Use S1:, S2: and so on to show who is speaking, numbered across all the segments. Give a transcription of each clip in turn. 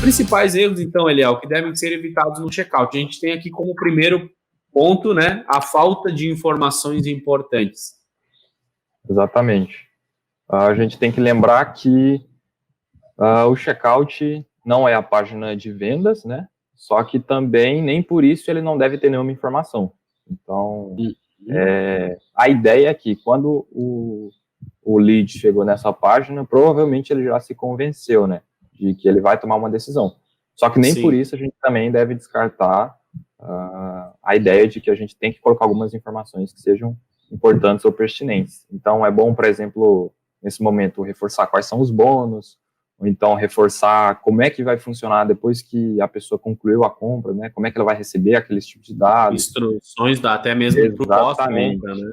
S1: principais erros, então, Eliel, que devem ser evitados no checkout. A gente tem aqui como primeiro ponto, né, a falta de informações importantes.
S2: Exatamente. A gente tem que lembrar que o checkout não é a página de vendas, né? Só que também, nem por isso, ele não deve ter nenhuma informação. Então, a ideia é que quando o lead chegou nessa página, provavelmente ele já se convenceu, né? De que ele vai tomar uma decisão. Só que nem por isso a gente também deve descartar a ideia de que a gente tem que colocar algumas informações que sejam importantes ou pertinentes. Então, é bom, por exemplo, nesse momento, reforçar quais são os bônus, ou então reforçar como é que vai funcionar depois que a pessoa concluiu a compra, né? Como é que ela vai receber aqueles tipos de dados.
S1: Instruções, até mesmo para o pós-compra, né?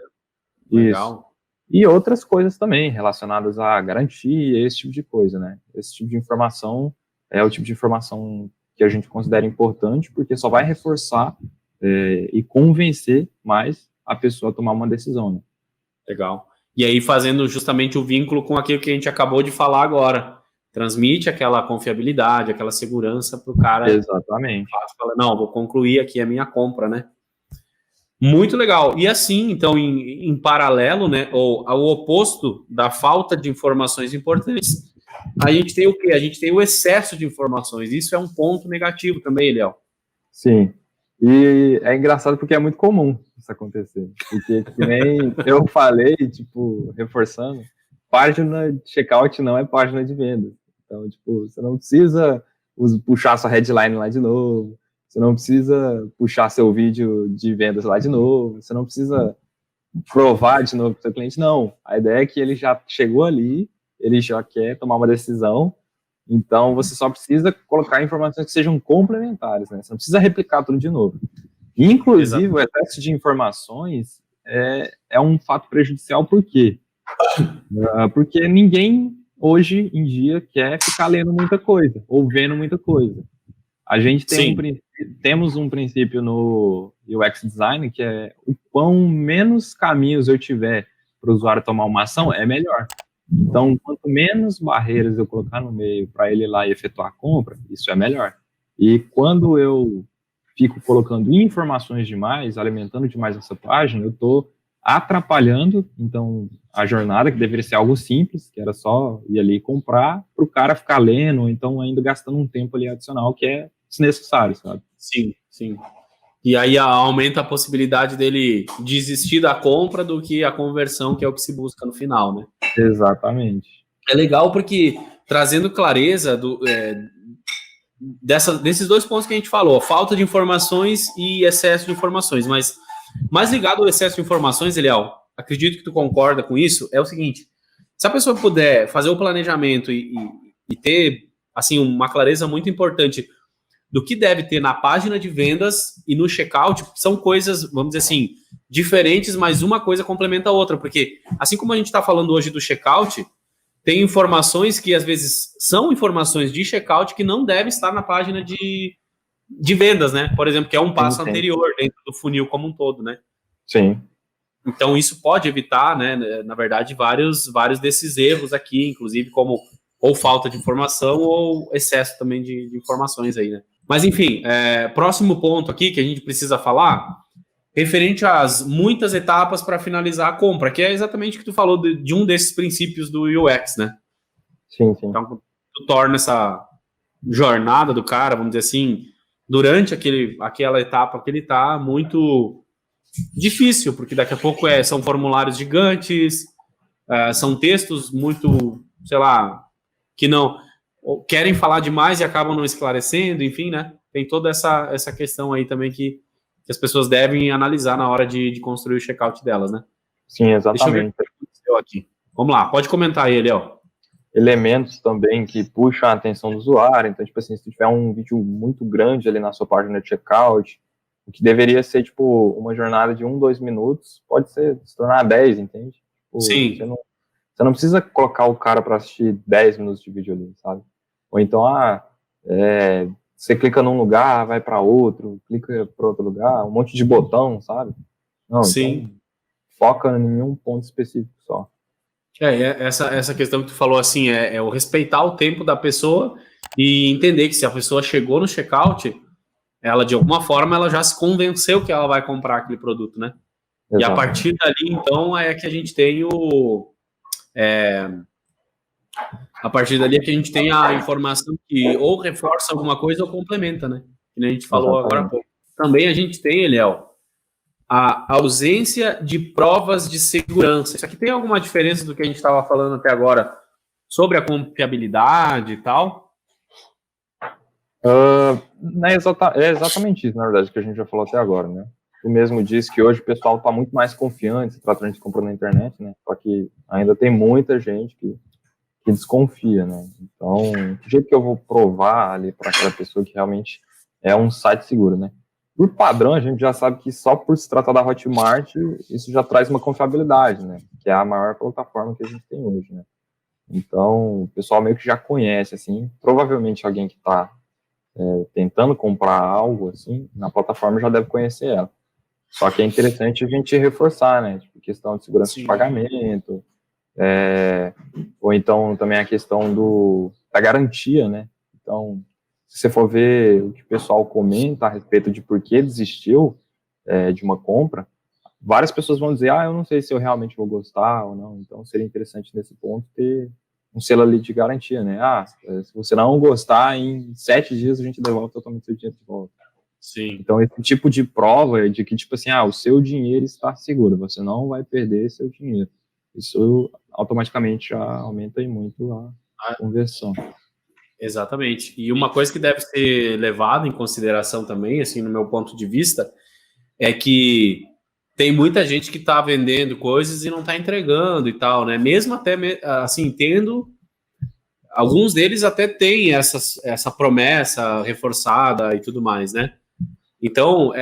S2: Legal. Isso. E outras coisas também relacionadas à garantia, esse tipo de coisa, né? Esse tipo de informação é o tipo de informação que a gente considera importante, porque só vai reforçar e convencer mais a pessoa a tomar uma decisão, né?
S1: Legal. E aí, fazendo justamente o vínculo com aquilo que a gente acabou de falar agora. Transmite aquela confiabilidade, aquela segurança para o cara.
S2: Exatamente.
S1: Fala, não, vou concluir aqui a minha compra, né? Muito legal. E assim, então, em paralelo, né, ou ao oposto da falta de informações importantes, a gente tem o quê? A gente tem o excesso de informações. Isso é um ponto negativo também, Léo.
S2: Sim. E é engraçado porque é muito comum isso acontecer. Porque, que nem eu falei, tipo, reforçando, página de checkout não é página de venda. Então, tipo, você não precisa puxar sua headline lá de novo, você não precisa puxar seu vídeo de vendas lá de novo, você não precisa provar de novo para o seu cliente, não. A ideia é que ele já chegou ali, ele já quer tomar uma decisão, então você só precisa colocar informações que sejam complementares, né? Você não precisa replicar tudo de novo. Inclusive, exato, o excesso de informações é um fato prejudicial, por quê? Porque ninguém, hoje em dia, quer ficar lendo muita coisa, ou vendo muita coisa. A gente tem temos um princípio no UX Design, que é o quão menos caminhos eu tiver para o usuário tomar uma ação, é melhor. Então, quanto menos barreiras eu colocar no meio para ele ir lá e efetuar a compra, isso é melhor. E quando eu fico colocando informações demais, alimentando demais essa página, eu estou atrapalhando, então, a jornada, que deveria ser algo simples, que era só ir ali e comprar, para o cara ficar lendo, ou então ainda gastando um tempo ali adicional que é desnecessário, sabe?
S1: Sim, sim. E aí aumenta a possibilidade dele desistir da compra do que a conversão, que é o que se busca no final, né?
S2: Exatamente.
S1: É legal porque, trazendo clareza desses dois pontos que a gente falou, falta de informações e excesso de informações, mas mais ligado ao excesso de informações, Eliel, acredito que tu concorda com isso, é o seguinte: se a pessoa puder fazer o planejamento e ter, assim, uma clareza muito importante do que deve ter na página de vendas e no checkout, são coisas, vamos dizer assim, diferentes, mas uma coisa complementa a outra, porque assim como a gente está falando hoje do checkout, tem informações que às vezes são informações de checkout que não devem estar na página de vendas, né? Por exemplo, que é um passo anterior dentro do funil como um todo, né?
S2: Sim.
S1: Então isso pode evitar, né, na verdade, vários desses erros aqui, inclusive como ou falta de informação ou excesso também de informações aí, né? Mas, enfim, próximo ponto aqui que a gente precisa falar, referente às muitas etapas para finalizar a compra, que é exatamente o que tu falou de um desses princípios do UX, né?
S2: Sim, sim.
S1: Então, tu torna essa jornada do cara, vamos dizer assim, durante aquela etapa que ele está, muito difícil, porque daqui a pouco são formulários gigantes, são textos muito, sei lá, que não querem falar demais e acabam não esclarecendo, enfim, né? Tem toda essa questão aí também que as pessoas devem analisar na hora de construir o checkout delas, né?
S2: Sim, exatamente.
S1: Deixa eu ver o que aconteceu aqui. Vamos lá, pode comentar aí, Léo.
S2: Elementos também que puxam a atenção do usuário. Então, tipo assim, se tiver um vídeo muito grande ali na sua página de checkout, o que deveria ser, tipo, uma jornada de 1, 2 minutos, pode se tornar 10, entende? Tipo,
S1: sim.
S2: Você não precisa colocar o cara para assistir 10 minutos de vídeo ali, sabe? Ou então, você clica num lugar, vai para outro, clica para outro lugar, um monte de botão, sabe? Não,
S1: sim.
S2: Então, foca em um ponto específico só.
S1: Essa questão que tu falou, assim, é o respeitar o tempo da pessoa e entender que se a pessoa chegou no checkout, ela, de alguma forma, ela já se convenceu que ela vai comprar aquele produto, né?
S2: Exato.
S1: E a partir dali, então, é que a gente tem a partir dali é que a gente tem a informação que ou reforça alguma coisa ou complementa, né? Que nem a gente falou agora há pouco. Também a gente tem, Eliel, a ausência de provas de segurança. Isso aqui tem alguma diferença do que a gente estava falando até agora sobre a confiabilidade e tal?
S2: É exatamente isso, na verdade, que a gente já falou até agora, né? Tu mesmo disse que hoje o pessoal está muito mais confiante tratando de comprar na internet, né? Só que ainda tem muita gente que desconfia, né? Então, que jeito que eu vou provar ali para aquela pessoa que realmente é um site seguro, né? Por padrão, a gente já sabe que só por se tratar da Hotmart, isso já traz uma confiabilidade, né? Que é a maior plataforma que a gente tem hoje, né? Então, o pessoal meio que já conhece, assim, provavelmente alguém que está tentando comprar algo, assim, na plataforma já deve conhecer ela. Só que é interessante a gente reforçar, né? Tipo, questão de segurança de pagamento, ou então também a questão da garantia, né? Então, se você for ver o que o pessoal comenta a respeito de por que desistiu de uma compra, várias pessoas vão dizer, eu não sei se eu realmente vou gostar ou não, então seria interessante nesse ponto ter um selo ali de garantia, né? Se você não gostar, em 7 dias a gente devolve totalmente seu dinheiro de volta.
S1: Sim.
S2: Então, esse tipo de prova é de que, tipo assim, o seu dinheiro está seguro, você não vai perder seu dinheiro. Isso automaticamente já aumenta muito a conversão.
S1: Exatamente. E uma coisa que deve ser levada em consideração também, assim, no meu ponto de vista, é que tem muita gente que está vendendo coisas e não está entregando e tal, né? Mesmo até, assim, tendo... Alguns deles até têm essa promessa reforçada e tudo mais, né? Então,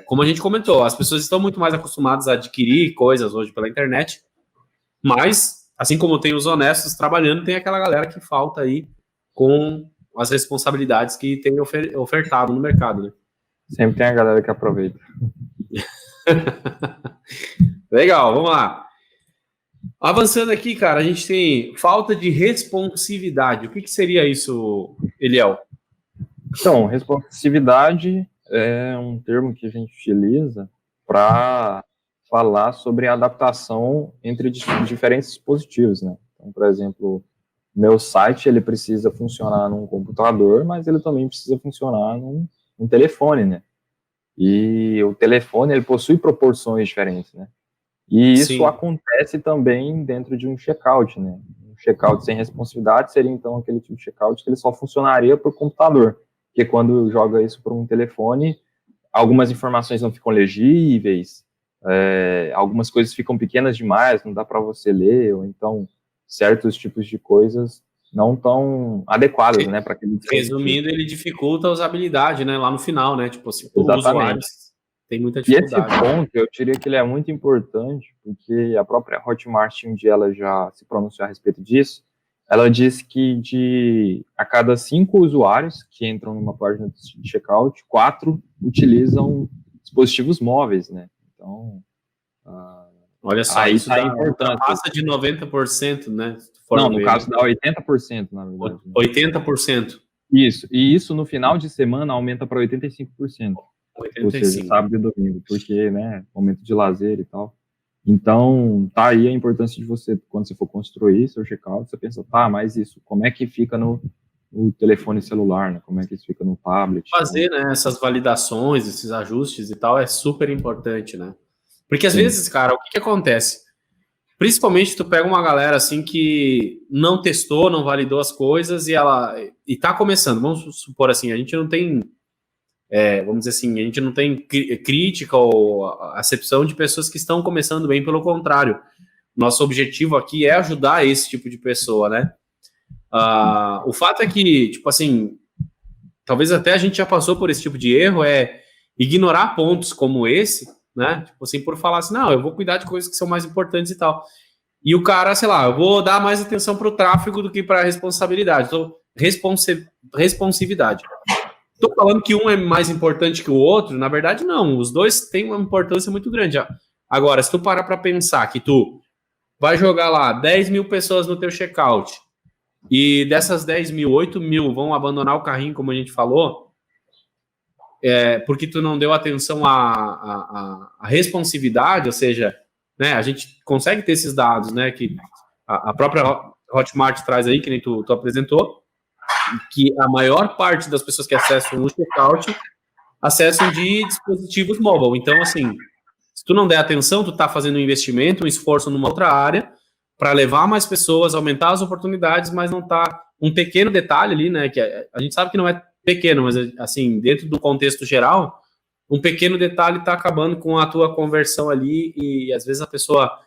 S1: como a gente comentou, as pessoas estão muito mais acostumadas a adquirir coisas hoje pela internet, mas, assim como tem os honestos trabalhando, tem aquela galera que falta aí com as responsabilidades que tem ofertado no mercado, né?
S2: Sempre tem a galera que aproveita.
S1: Legal, vamos lá. Avançando aqui, cara, a gente tem falta de responsividade. O que seria isso, Eliel?
S2: Então, responsividade é um termo que a gente utiliza para falar sobre a adaptação entre diferentes dispositivos, né? Então, por exemplo, meu site ele precisa funcionar num computador, mas ele também precisa funcionar num telefone, né? E o telefone ele possui proporções diferentes, né? E isso
S1: Sim.
S2: acontece também dentro de um checkout, né? Um checkout sem responsividade seria então aquele tipo de checkout que ele só funcionaria por computador, porque quando joga isso para um telefone, algumas informações não ficam legíveis, algumas coisas ficam pequenas demais, não dá para você ler, ou então certos tipos de coisas não tão adequadas, né, para aquele dispositivo.
S1: Resumindo, ele dificulta a usabilidade, né, lá no final, né, tipo assim, o usuário tem muita dificuldade.
S2: E esse ponto, eu diria que ele é muito importante, porque a própria Hotmart, um dia ela já se pronunciou a respeito disso, ela disse que a cada 5 usuários que entram numa página de checkout, 4 utilizam dispositivos móveis, né, então...
S1: Olha só,
S2: aí
S1: isso passa de 90%, né?
S2: Não, no caso dá 80%, na verdade.
S1: 80%.
S2: Isso, e isso no final de semana aumenta para 85%.
S1: 85%.
S2: Ou seja, sábado e domingo, porque, né, momento de lazer e tal. Então, tá aí a importância de você, quando você for construir seu checkout, você pensa, mas isso, como é que fica no telefone celular, né? Como é que isso fica no tablet?
S1: Fazer, né, essas validações, esses ajustes e tal, é super importante, né? Porque às vezes, cara, o que acontece? Principalmente tu pega uma galera assim que não testou, não validou as coisas e tá começando. Vamos supor assim, a gente não tem, vamos dizer assim, a gente não tem crítica ou acepção de pessoas que estão começando bem, pelo contrário. Nosso objetivo aqui é ajudar esse tipo de pessoa, né? O fato é que, tipo assim, talvez até a gente já passou por esse tipo de erro, ignorar pontos como esse, né? Tipo assim, por falar assim, não, eu vou cuidar de coisas que são mais importantes e tal. E o cara, sei lá, eu vou dar mais atenção para o tráfego do que para a responsabilidade. Então, responsividade. Estou falando que um é mais importante que o outro? Na verdade, não. Os dois têm uma importância muito grande. Agora, se tu parar para pensar que tu vai jogar lá 10 mil pessoas no teu checkout, E dessas 10 mil, 8 mil vão abandonar o carrinho, como a gente falou, porque tu não deu atenção à responsividade, ou seja, né, a gente consegue ter esses dados, né, que a própria Hotmart traz aí, que nem tu apresentou, que a maior parte das pessoas que acessam o checkout acessam de dispositivos mobile. Então, assim, se tu não der atenção, tu tá fazendo um investimento, um esforço numa outra área para levar mais pessoas, aumentar as oportunidades, mas não tá um pequeno detalhe ali, né, que a gente sabe que não é pequeno, mas assim, dentro do contexto geral, um pequeno detalhe tá acabando com a tua conversão ali e às vezes a pessoa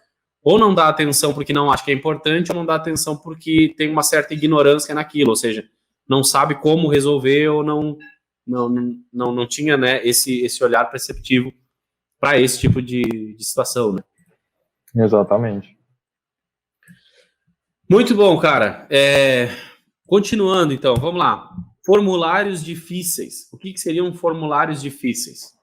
S1: ou não dá atenção porque não acha que é importante, ou não dá atenção porque tem uma certa ignorância naquilo, ou seja, não sabe como resolver ou não tinha, né, esse olhar perceptivo para esse tipo de situação, né?
S2: Exatamente.
S1: Muito bom, cara. Continuando, então, vamos lá. Formulários difíceis. O que seriam formulários difíceis?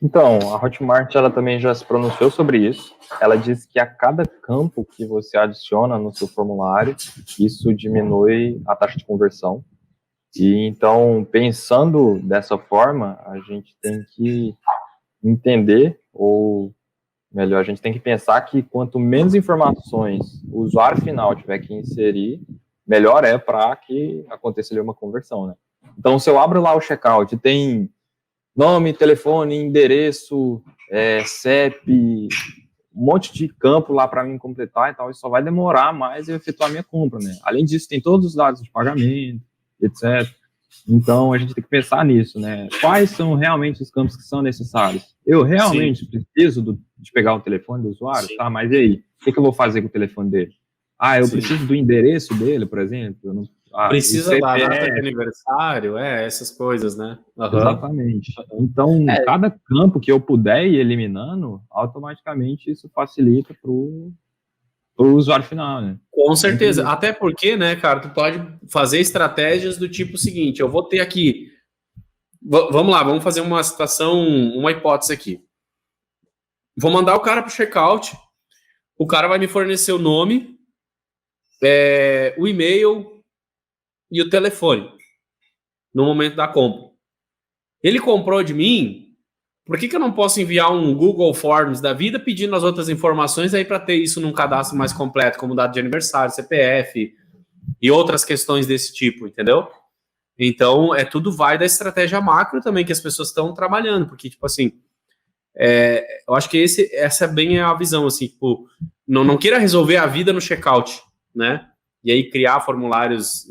S2: Então, a Hotmart ela também já se pronunciou sobre isso. Ela diz que a cada campo que você adiciona no seu formulário, isso diminui a taxa de conversão. E então, pensando dessa forma, a gente tem que entender, ou melhor, a gente tem que pensar que quanto menos informações o usuário final tiver que inserir, melhor é para que aconteça ali uma conversão, né? Então, se eu abro lá o checkout, tem nome, telefone, endereço, CEP, um monte de campo lá para mim completar e tal, isso só vai demorar mais eu efetuar a minha compra, né? Além disso, tem todos os dados de pagamento, etc. Então, a gente tem que pensar nisso, né? Quais são realmente os campos que são necessários? Eu realmente preciso de pegar o telefone do usuário? Sim. Tá, mas e aí? O que eu vou fazer com o telefone dele? Eu preciso do endereço dele, por exemplo? Eu não,
S1: precisa da data de aniversário, essas coisas, né?
S2: Uhum. Exatamente. Então, cada campo que eu puder ir eliminando, automaticamente isso facilita para o usuário final, né?
S1: Com certeza. Até porque, né, cara, tu pode fazer estratégias do tipo seguinte, eu vou ter aqui... Vamos lá, vamos fazer uma situação, uma hipótese aqui. Vou mandar o cara para o checkout, o cara vai me fornecer o nome, o e-mail e o telefone no momento da compra. Ele comprou de mim, por que eu não posso enviar um Google Forms da vida pedindo as outras informações aí para ter isso num cadastro mais completo, como data de aniversário, CPF e outras questões desse tipo, entendeu? Então, tudo vai da estratégia macro também que as pessoas estão trabalhando, porque, tipo assim, eu acho que essa é bem a visão, assim, tipo, não queira resolver a vida no checkout, né? E aí criar formulários,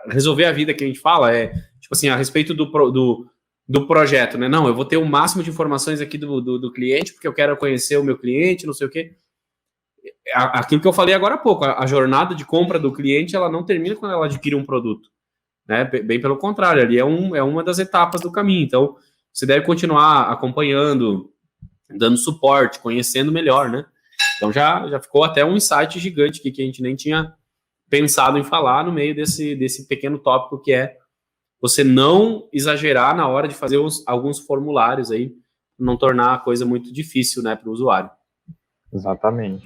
S1: resolver a vida que a gente fala tipo assim, a respeito do projeto, né? Não, eu vou ter o máximo de informações aqui do cliente, porque eu quero conhecer o meu cliente, não sei o quê. Aquilo que eu falei agora há pouco, a jornada de compra do cliente, ela não termina quando ela adquire um produto, né? Bem pelo contrário, ali é uma das etapas do caminho. Então, você deve continuar acompanhando, dando suporte, conhecendo melhor, né? Então, já ficou até um insight gigante aqui que a gente nem tinha pensado em falar no meio desse pequeno tópico que é você não exagerar na hora de fazer alguns formulários aí, não tornar a coisa muito difícil, né, para o usuário.
S2: Exatamente.